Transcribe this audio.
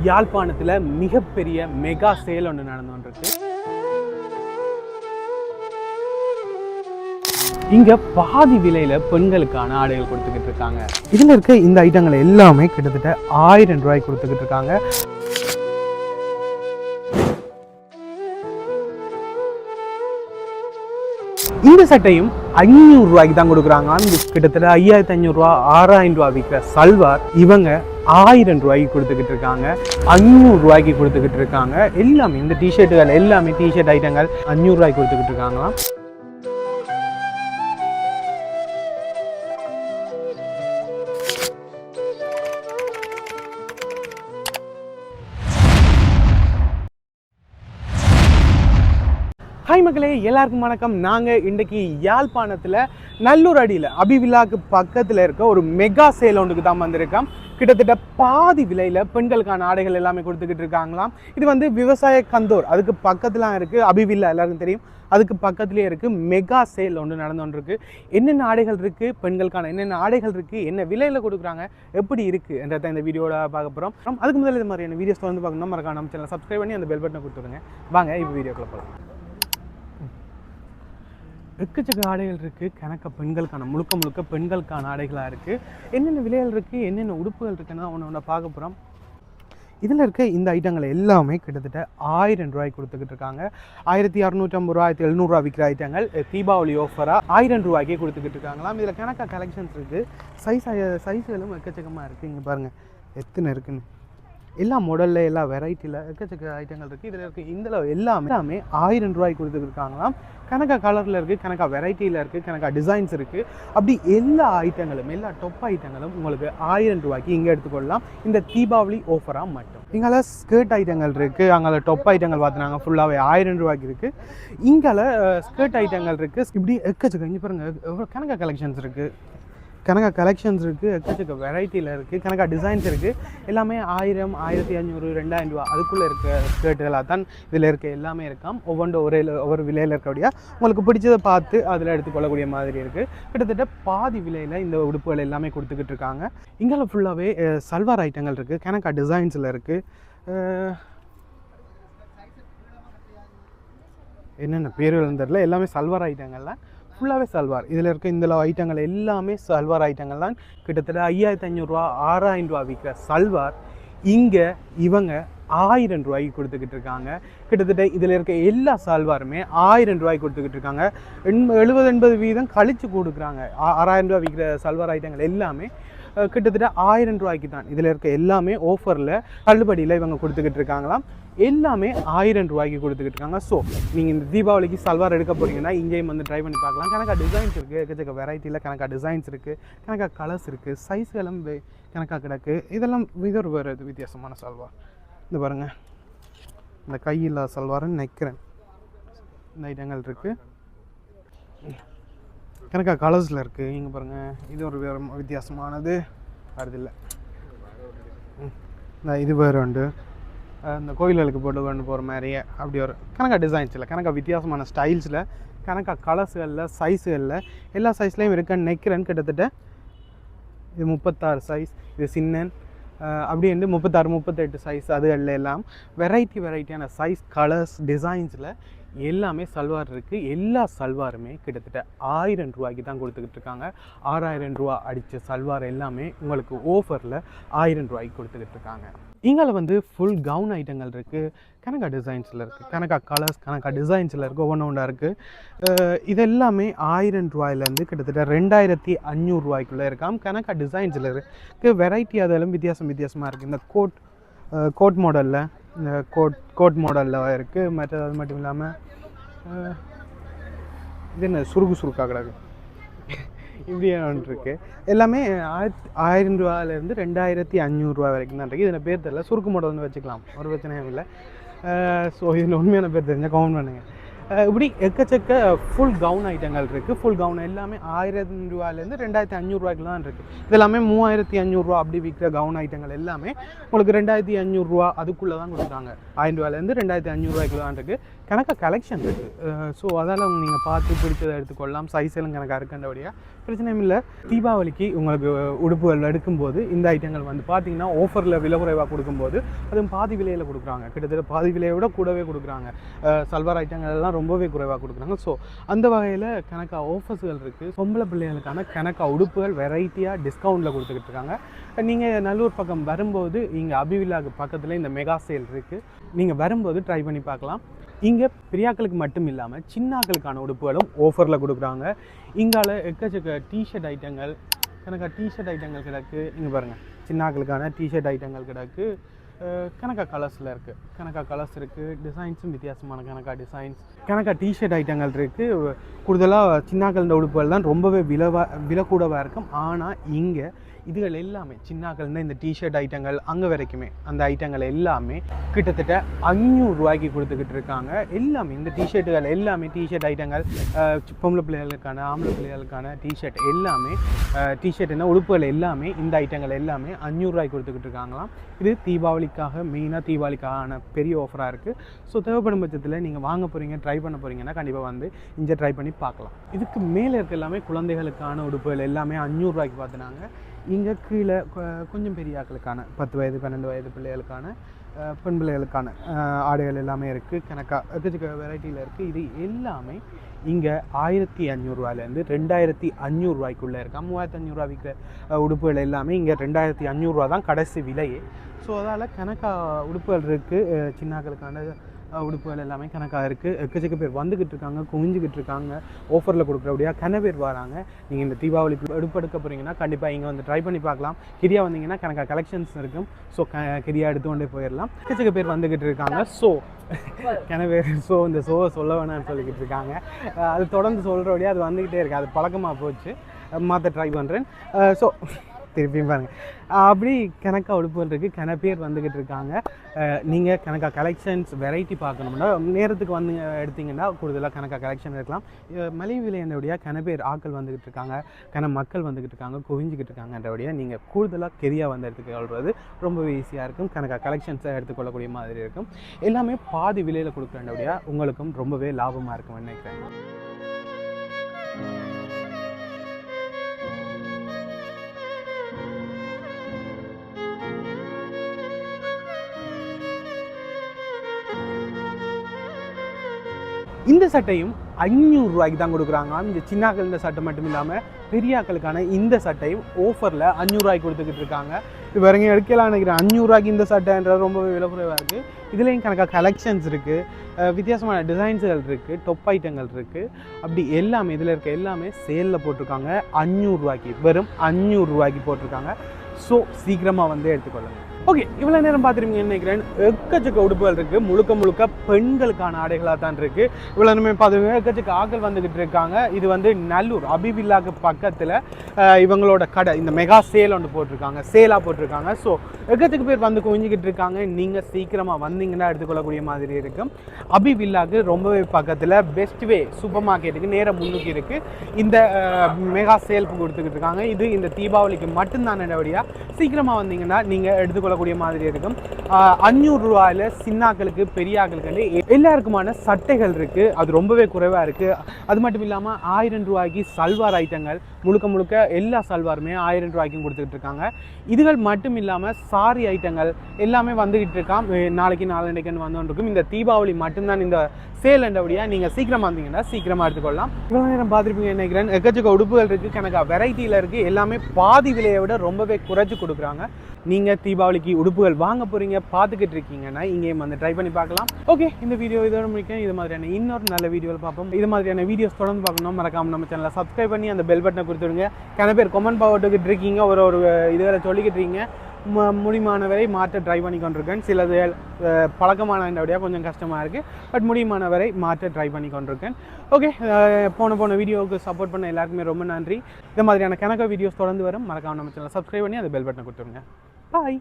யாழ்ப்பாணத்தில் மிகப்பெரிய mega sale ஒன்று நடந்துகிட்டு இங்கே பாதி விலையில் பெண்களுக்கான ஆடைகள் கொடுத்துக்கிட்டு இருக்காங்க. இதில் இருக்க இந்த ஐட்டங்கள் எல்லாமே கிட்டத்தட்ட 1000 ரூபாய்க்கு கொடுத்துக்கிட்டு இருக்காங்க. இந்த சட்டையும் 500 ரூபாய்க்கு தான் கொடுக்குறாங்க. கிட்டத்தட்ட 5500 ரூபா 6000 ரூபா விற்கிற சல்வார் இவங்க 1000 ரூபாய்க்கு கொடுத்துக்கிட்டு இருக்காங்க, 500 ரூபாய்க்கு கொடுத்துக்கிட்டு இருக்காங்க. எல்லாமே இந்த டிஷர்ட்டுகள் எல்லாமே டிஷர்ட் ஐட்டங்கள் 500 ரூபாய்க்கு கொடுத்துக்கிட்டு இருக்காங்களாம். ஹாய் மக்களே, எல்லாருக்கும் வணக்கம். நாங்கள் இன்றைக்கி யாழ்ப்பாணத்தில் நல்லூர் அடியில் அபிவிழாக்கு பக்கத்தில் இருக்க ஒரு மெகா சேல் ஒன்றுக்கு தான் வந்திருக்கோம். கிட்டத்தட்ட பாதி விலையில் பெண்களுக்கான ஆடைகள் எல்லாமே கொடுத்துக்கிட்டு இருக்காங்களாம். இது வந்து விவசாய கந்தோர், அதுக்கு பக்கத்துலாம் இருக்குது. அபிவிழா எல்லாருக்கும் தெரியும், அதுக்கு பக்கத்துலேயே இருக்குது. மெகா சேல் ஒன்று நடந்துகிட்டு என்னென்ன ஆடைகள் இருக்குது, பெண்களுக்கான என்னென்ன ஆடைகள் இருக்குது, என்ன விலையில் கொடுக்குறாங்க, எப்படி இருக்குது என்றதை இந்த வீடியோட பார்க்க போகிறோம். அதுக்கு முதல்ல இது மாதிரியான வீடியோஸ் வந்து பார்க்கணும், மறக்காம நம்ம சேனலை சப்ஸ்கிரைப் பண்ணி அந்த பெல் பட்டனை கொடுத்துருங்க. வாங்க இப்போ வீடியோக்குள்ள போகலாம். எக்கச்சக்க ஆடைகள் இருக்குது, கணக்க பெண்களுக்கான முழுக்க பெண்களுக்கான ஆடைகளாக இருக்குது. என்னென்ன விலைகள் இருக்குது, என்னென்ன உடுப்புகள் இருக்குன்னு ஒன்று பார்க்க போகிறோம். இதில் இருக்க இந்த ஐட்டங்கள் எல்லாமே கிட்டத்தட்ட 1000 ரூபாய்க்கு கொடுத்துக்கிட்டு இருக்காங்க. 1650 ரூபா 1700 ரூபா விற்கிற ஐட்டங்கள் தீபாவளி ஆஃபராக 1000 ரூபாய்க்கே கொடுத்துக்கிட்டு இருக்காங்களாம். இதில் கணக்காக கலெக்ஷன்ஸ் இருக்குது, சைஸ்களும் எக்கச்சக்கமாக இருக்குது. இங்கே பாருங்கள் எத்தனை இருக்குன்னு, எல்லா மாடலில் எல்லா வெரைட்டியில் எக்கச்சக்க ஐட்டங்கள் இருக்குது. இதில் இருக்குது இந்த எல்லாமே 1000 ரூபாய்க்கு கொடுத்துருக்காங்களாம். கணக்கா கலரில் இருக்குது, கணக்கா வெரைட்டியில் இருக்குது, கணக்கா டிசைன்ஸ் இருக்குது. அப்படி எல்லா ஐட்டங்களும், எல்லா டொப் ஐட்டங்களும் உங்களுக்கு 1000 ரூபாய்க்கு இங்கே எடுத்துக்கொள்ளலாம். இந்த தீபாவளி ஆஃபராக மட்டும். இங்கால ஸ்கர்ட் ஐட்டங்கள் இருக்குது, அங்கே டொப் ஐட்டங்கள் பார்த்துனாங்க ஃபுல்லாகவே 1000 ரூபாய்க்கு இருக்குது. இங்கால ஸ்கர்ட் ஐட்டங்கள் இருக்குது. இப்படி எக்கச்சக்க இங்கே பாருங்கள் கணக்கா கலெக்ஷன்ஸ் இருக்குது, கணக்கா கலெக்ஷன்ஸ் இருக்குது, எக்கச்சக்க வெரைட்டியில் இருக்குது, கணக்கா டிசைன்ஸ் இருக்குது. எல்லாமே 1000, 1500, 2000 ரூபா அதுக்குள்ளே இருக்க ஸ்கர்ட்டுகளாக தான் இதில் இருக்க எல்லாமே இருக்காம். ஒவ்வொரு விலையில் இருக்கக்கூடிய உங்களுக்கு பிடிச்சதை பார்த்து அதில் எடுத்துக்கொள்ளக்கூடிய மாதிரி இருக்குது. கிட்டத்தட்ட பாதி விலையில் இந்த உடுப்புகள் எல்லாமே கொடுத்துக்கிட்டு இருக்காங்க. இங்கே ஃபுல்லாகவே சல்வார் ஐட்டங்கள் இருக்குது, கணக்கா டிசைன்ஸில் இருக்குது. என்னென்ன பேர்கள் தெரியல, எல்லாமே சல்வார் ஐட்டங்கள்லாம் ஃபுல்லாகவே சல்வார். இதில் இருக்க இந்த ஐட்டங்கள் எல்லாமே சல்வார் ஐட்டங்கள் தான். கிட்டத்தட்ட 5500 ரூபா 6000 ரூபா விற்கிற சல்வார் இங்கே இவங்க 1000 ரூபாய்க்கு கொடுத்துக்கிட்டு இருக்காங்க. கிட்டத்தட்ட இதில் இருக்க எல்லா சல்வாருமே 1000 ரூபாய்க்கு கொடுத்துக்கிட்டு இருக்காங்க. 70-80% கழிச்சு கொடுக்குறாங்க. 6000 ரூபா விற்கிற சல்வார் ஐட்டங்கள் எல்லாமே கிட்டத்தட்ட 1000 ரூபாய்க்கு தான். இதில் இருக்க எல்லாமே ஆஃபரில் தள்ளுபடியில் இவங்க கொடுத்துக்கிட்டு இருக்காங்களாம். எல்லாமே 1000 ரூபாய்க்கு கொடுத்துக்கிட்டு இருக்காங்க. ஸோ நீங்கள் இந்த தீபாவளிக்கு சல்வார் எடுக்க போகிறீங்கன்னா இங்கேயும் வந்து ட்ரை பண்ணி பார்க்கலாம். கணக்கா டிசைன்ஸ் இருக்குது, எக்கச்சக்க வெரைட்டியில் கணக்கா டிசைன்ஸ் இருக்குது, கணக்கா கலர்ஸ் இருக்குது, சைஸ்களும் கணக்காக கிடக்கு. இதெல்லாம் இது வேறு வித்தியாசமான சல்வார். இந்த பாருங்கள், இந்த கையில்லா சல்வார்னு நினைக்கிறேன். இந்த ஐட்டங்கள் இருக்குது, கணக்கா கலர்ஸில் இருக்குது. இங்கே பாருங்கள், இது ஒரு வேறு வித்தியாசமானது வருதில்லை. இது வேறு உண்டு, இந்த கோயில்களுக்கு போட்டு கொண்டு போகிற மாதிரியே அப்படி ஒரு கணக்கா டிசைன்ஸில், கணக்கா வித்தியாசமான ஸ்டைல்ஸில், கணக்கா கலர்ஸுகளில், சைஸுகளில் எல்லா சைஸ்லேயும் இருக்குன்னு நினைக்கிறேன். கிட்டத்தட்ட இது 36 சைஸ், இது சின்னன் அப்படின்ட்டு 36, 38 சைஸ் அதுகளில் எல்லாம் வெரைட்டியான சைஸ், கலர்ஸ், டிசைன்ஸில் எல்லாமே சல்வார் இருக்குது. எல்லா சல்வாருமே கிட்டத்தட்ட 1000 ரூபாய்க்கு தான் கொடுத்துக்கிட்டு இருக்காங்க. 6000 ரூபா அடித்த சல்வார் எல்லாமே உங்களுக்கு ஆஃபரில் 1000 ரூபாய்க்கு கொடுத்துக்கிட்டு இருக்காங்க. இங்கே வந்து ஃபுல் கவுன் ஐட்டங்கள் இருக்குது, கணக்கா டிசைன்ஸில் இருக்குது, கணக்கா கலர்ஸ், கணக்கா டிசைன்ஸில் இருக்குது, ஒவ்வொன்றா இருக்குது. இது எல்லாமே 1000 ரூபாயிலேருந்து கிட்டத்தட்ட 2500 ரூபாய்க்குள்ளே இருக்காம். கணக்கா டிசைன்ஸில் இருக்குது, வெரைட்டி அதெல்லாம் வித்தியாசமாக இருக்குது. இந்த கோட் மாடலில், இந்த கோட் மாடலில் இருக்குது. மற்றது அது மட்டும் இல்லாமல் இது என்ன சுருக்காக கிடக்கு இப்படியே ஒன்று இருக்குது. எல்லாமே 1000 ரூபாயிலேருந்து 2500 ரூபா வரைக்கும் தான் இருக்குது. இதில் பேர் தெரியல, சுருக்கு மாடல்னு வச்சுக்கலாம், ஒரு பிரச்சனையும் இல்லை. ஸோ இதில் உண்மையான பேர் தெரிஞ்சால் கமெண்ட் பண்ணுங்கள். இப்படி எக்கச்சக்க ஃபுல் கவுன் ஐட்டங்கள் இருக்குது. ஃபுல் கவுன் எல்லாமே 1000 ரூபாயிலேருந்து 2500 ரூபாய்க்கு தான் இருக்குது. இதெல்லாமே 3500 ரூபா அப்படி விற்கிற கவுன் ஐட்டங்கள் எல்லாமே உங்களுக்கு 2500 ரூபா அதுக்குள்ளே தான் கொடுக்குறாங்க. 1000 ரூபாயிலேருந்து 2500 ரூபாய்க்குள்ள தான் இருக்குது. கணக்காக கலெக்ஷன் இருக்குது. ஸோ அதால் நீங்கள் பார்த்து பிடிச்சதை எடுத்துக்கொள்ளலாம். சைஸ் எல்லாம் கணக்காக இருக்கின்றபடியாக பிரச்சனையும் இல்லை. தீபாவளிக்கு உங்களுக்கு உடுப்புகள் எடுக்கும்போது இந்த ஐட்டங்கள் வந்து பார்த்தீங்கன்னா ஆஃபரில் விலை குறைவாக கொடுக்கும்போது அதுவும் பாதி விலையில் கொடுக்குறாங்க. கிட்டத்தட்ட பாதி விலையை விட கூடவே கொடுக்குறாங்க. சல்வார் ஐட்டங்கள் எல்லாம் ரொம்பவே குறைவாக கொடுக்குறாங்க. ஸோ அந்த வகையில் கணக்காக ஆஃபர்ஸ்கள் இருக்குது. பொம்பளை பிள்ளைகளுக்கான கணக்காக உடுப்புகள் வெரைட்டியாக டிஸ்கவுண்ட்டில் கொடுத்துக்கிட்டு இருக்காங்க. நீங்கள் நல்லூர் பக்கம் வரும்போது இங்கே அபிவில்லாக்கு பக்கத்தில் இந்த மெகா சேல் இருக்குது. நீங்கள் வரும்போது ட்ரை பண்ணி பார்க்கலாம். இங்கே பெரியாக்களுக்கு மட்டும் இல்லாமல் சின்னாக்களுக்கான உடுப்புகளும் ஆஃபரில் கொடுக்குறாங்க. இங்கால எக்கச்சக்க டிஷர்ட் ஐட்டங்கள் கணக்காக டிஷர்ட் ஐட்டங்கள் கிடக்கு. இங்கே பாருங்கள், சின்னாக்களுக்கான டிஷர்ட் ஐட்டங்கள் கிடக்கு. கணக்காக கலர்ஸில் இருக்குது. கணக்காக கலர்ஸ் இருக்குது. டிசைன்ஸும் வித்தியாசமான கணக்காக டிசைன்ஸ் கணக்காக டிஷர்ட் ஐட்டங்கள் இருக்குது. கூடுதலாக சின்னாக்கள் உடுப்புகள் தான் ரொம்பவே விலை கூடவாக இருக்கும். ஆனால் இங்கே இதுகள் எல்லாமே சின்னாக்கள்னா இந்த டிஷர்ட் ஐட்டங்கள் அங்கே வரைக்குமே அந்த ஐட்டங்கள் எல்லாமே கிட்டத்தட்ட 500 ரூபாய்க்கு கொடுத்துக்கிட்டு இருக்காங்க. எல்லாமே இந்த டிஷர்ட்டுகள் எல்லாமே டிஷர்ட் ஐட்டங்கள் பொம்பளை பிள்ளைகளுக்கான ஆம்பளை பிள்ளைகளுக்கான டிஷர்ட் எல்லாமே டிஷர்ட்னா உடுப்புகள் எல்லாமே இந்த ஐட்டங்கள் எல்லாமே 500 ரூபாய்க்கு கொடுத்துக்கிட்டு இருக்காங்களாம். இது தீபாவளிக்காக மெயினாக தீபாவளிக்கான பெரிய ஆஃபராக இருக்குது. ஸோ தேவைப்படும் பட்சத்தில் நீங்கள் வாங்க போகிறீங்க ட்ரை பண்ண போகிறீங்கன்னா கண்டிப்பாக வந்து இங்கே ட்ரை பண்ணி பார்க்கலாம். இதுக்கு மேலே இருக்க எல்லாமே குழந்தைகளுக்கான உடுப்புகள் எல்லாமே 500 ரூபாய்க்கு பார்த்துனாங்க. இங்கே கீழே கொஞ்சம் பெரிய ஆட்களுக்கான 10 வயது 12 வயது பிள்ளைகளுக்கான பெண் பிள்ளைகளுக்கான ஆடைகள் எல்லாமே இருக்குது. கணக்காக எக்கச்சக்க வெரைட்டியில் இருக்குது. இது எல்லாமே இங்கே 1500 ரூபாயிலேருந்து 2500 ரூபாய்க்குள்ளே இருக்கா. 3500 ரூபா விற்கிற உடுப்புகள் எல்லாமே இங்கே 2500 ரூபா தான் கடைசி விலையே. ஸோ அதால் கணக்காக உடுப்புகள் இருக்குது. சின்னாக்களுக்கான உடுப்புகள் எல்லாமே கணக்காக இருக்குது. எக்கச்சக்க பேர் வந்துக்கிட்டு இருக்காங்க, குவிஞ்சிக்கிட்டு இருக்காங்க. ஆஃபரில் கொடுக்குறபடியாக கன பேர் வராங்க. நீங்கள் இந்த தீபாவளிக்கு எடுக்க போகிறீங்கன்னா கண்டிப்பாக இங்கே வந்து ட்ரை பண்ணி பார்க்கலாம். கிரியா வந்தீங்கன்னா கணக்காக கலெக்ஷன்ஸ் இருக்கும். ஸோ கிரியா எடுத்து கொண்டே போயிடலாம். எக்கச்சக்க பேர் வந்துக்கிட்டு இருக்காங்க. ஸோ பேர் இந்த ஷோவை சொல்ல வேணாம்னு சொல்லிக்கிட்டு இருக்காங்க. அது தொடர்ந்து சொல்கிறபடியாக அது வந்துக்கிட்டே இருக்குது. அது பழக்கமாக போச்சு. மாற்ற ட்ரை பண்ணுறேன். ஸோ திருப்பியும் பாருங்கள், அப்படி கணக்காக உடுப்புகள் இருக்குது. கன பேர் வந்துக்கிட்டு இருக்காங்க. நீங்கள் கணக்காக கலெக்ஷன்ஸ் வெரைட்டி பார்க்கணும்னா நேரத்துக்கு வந்து எடுத்திங்கன்னா கூடுதலாக கணக்காக கலெக்ஷன் இருக்கலாம். மலிவு விலையினுடைய கன பேர் ஆட்கள் வந்துக்கிட்டு இருக்காங்க, கன மக்கள் வந்துக்கிட்டு இருக்காங்க, குவிஞ்சிக்கிட்டு இருக்காங்கன்றபடியாக நீங்கள் கூடுதலாக கெரியாக வந்து எடுத்துக்கொள்வது ரொம்பவே ஈஸியாக இருக்கும். கணக்காக கலெக்ஷன்ஸை எடுத்துக்கொள்ளக்கூடிய மாதிரி இருக்கும். எல்லாமே பாதி விலையில் கொடுக்குறபடியாக உங்களுக்கும் ரொம்பவே லாபமாக இருக்கும்னு நினைக்கிறேன். இந்த சட்டையும் 500 ரூபாய்க்கு தான் கொடுக்குறாங்க. இந்த சின்னாக்கள் இந்த சட்டை மட்டும் இல்லாமல் பெரியாக்களுக்கான இந்த சட்டையும் ஆஃபரில் 500 ரூபாய்க்கு கொடுத்துக்கிட்டு இருக்காங்க. இப்போ இறங்கி எடுக்கலாம் நினைக்கிறேன். 500 ரூபாய்க்கு இந்த சட்டைன்றது ரொம்பவே விலை குறைவாக இருக்குது. இதுலேயும் கணக்காக கலெக்ஷன்ஸ் இருக்குது, வித்தியாசமான டிசைன்ஸுகள் இருக்குது, டொப் ஐட்டங்கள் இருக்குது. அப்படி எல்லாமே இதில் இருக்க எல்லாமே சேலில் போட்டிருக்காங்க. 500 ரூபாய்க்கு, வெறும் 500 ரூபாய்க்கு போட்டிருக்காங்க. ஸோ சீக்கிரமாக வந்து எடுத்துக்கொள்ளுங்க. ஓகே, இவ்வளோ நேரம் பார்த்துருப்பீங்கன்னு நினைக்கிறேன். எக்கச்சக்க உடுப்புகள் இருக்குது. முழுக்க பெண்களுக்கான ஆடைகளாக தான் இருக்குது. இவ்வளோ நேரமே பார்த்துருக்கீங்க. எக்கச்சக்க ஆட்கள் வந்துக்கிட்டு இருக்காங்க. இது வந்து நல்லூர் அபிவில்லாக்கு பக்கத்தில் இவங்களோட கடை இந்த மெகா சேல் ஒன்று போட்டிருக்காங்க, சேலாக போட்டிருக்காங்க. ஸோ எக்கச்சக்க பேர் வந்து குவிஞ்சிக்கிட்டு இருக்காங்க. நீங்கள் சீக்கிரமாக வந்தீங்கன்னா எடுத்துக்கொள்ளக்கூடிய மாதிரி இருக்கும். அபிவில்லாக்கு ரொம்பவே பக்கத்தில் பெஸ்ட் வே சூப்பர் மார்க்கெட்டுக்கு நேரம் முன்னுக்கு இருக்குது. இந்த மெகா சேல் கொடுத்துக்கிட்டு இருக்காங்க. இது இந்த தீபாவளிக்கு மட்டும்தான் நடவடியாக. சீக்கிரமாக வந்தீங்கன்னா நீங்கள் எடுத்துக்கொள்ளக்கூடிய மாதிரி இருக்கும். 500 ரூபாயில் சின்னாக்களுக்கு பெரியாக்களுக்கு எல்லாருக்குமான சட்டைகள் இருக்குது. அது ரொம்பவே குறைவாக இருக்குது. அது மட்டும் இல்லாமல் 1000 ரூபாய்க்கு சல்வார் ஐட்டங்கள் முழுக்க எல்லா சல்வாருமே 1000 ரூபாய்க்கும் கொடுத்துக்கிட்டு இருக்காங்க. இதுகள் மட்டும் இல்லாமல் சாரி ஐட்டங்கள் எல்லாமே வந்துக்கிட்டு இருக்கான். நாளைக்கு நாளன்னைக்குன்னு வந்துருக்கும். இந்த தீபாவளி மட்டும்தான் இந்த சேல் என்றபடியாக நீங்கள் சீக்கிரமாக வந்தீங்கன்னா சீக்கிரமாக எடுத்துக்கொள்ளலாம். இவ்வளோ நேரம் பார்த்துருப்பீங்க நினைக்கிறேன். எக்கச்சக்க உடுப்புகள் இருக்குது, கணக்காக வெரைட்டியில் இருக்குது. எல்லாமே பாதி விலையை விட ரொம்பவே குறைச்சி கொடுக்குறாங்க. நீங்கள் தீபாவளிக்கு உடுப்புகள் வாங்க போகிறீங்க பார்த்துக்கிட்டு இருக்கீங்கன்னா இங்கேயும் வந்து ட்ரை பண்ணி பார்க்கலாம். ஓகே, இந்த வீடியோ இதோட முடிக்கும். இது மாதிரியான இன்னொரு நல்ல வீடியோவில் பார்ப்போம். இது மாதிரியான வீடியோஸ் தொடர்ந்து பார்க்கணும். மறக்காமல் நம்ம சேனலை சப்ஸ்கிரைப் பண்ணி அந்த பெல் பட்டனை கொடுத்துடுங்க. கன பேர் கமெண்ட் போட்டுக்கிட்டு இருக்கீங்க, ஒரு இதுகளை சொல்லிக்கிட்டு இருக்கீங்க. முடியுமான வரை மாற்ற ட்ரை பண்ணி கொண்டிருக்கேன். சிலது பழக்கமானபடியாக கொஞ்சம் கஷ்டமாக இருக்குது. பட் முடியுமான வரை மாற்ற ட்ரை பண்ணி கொண்டிருக்கேன். ஓகே, போன வீடியோவுக்கு சப்போர்ட் பண்ண எல்லாருக்குமே ரொம்ப நன்றி. இந்த மாதிரியான கணக்க வீடியோஸ் தொடர்ந்து வரும். மறக்காமல் நம்ம சேனலை சப்ஸ்கிரைப் பண்ணி அந்த பெல் பட்டனை கொடுத்துருங்க. பாய்.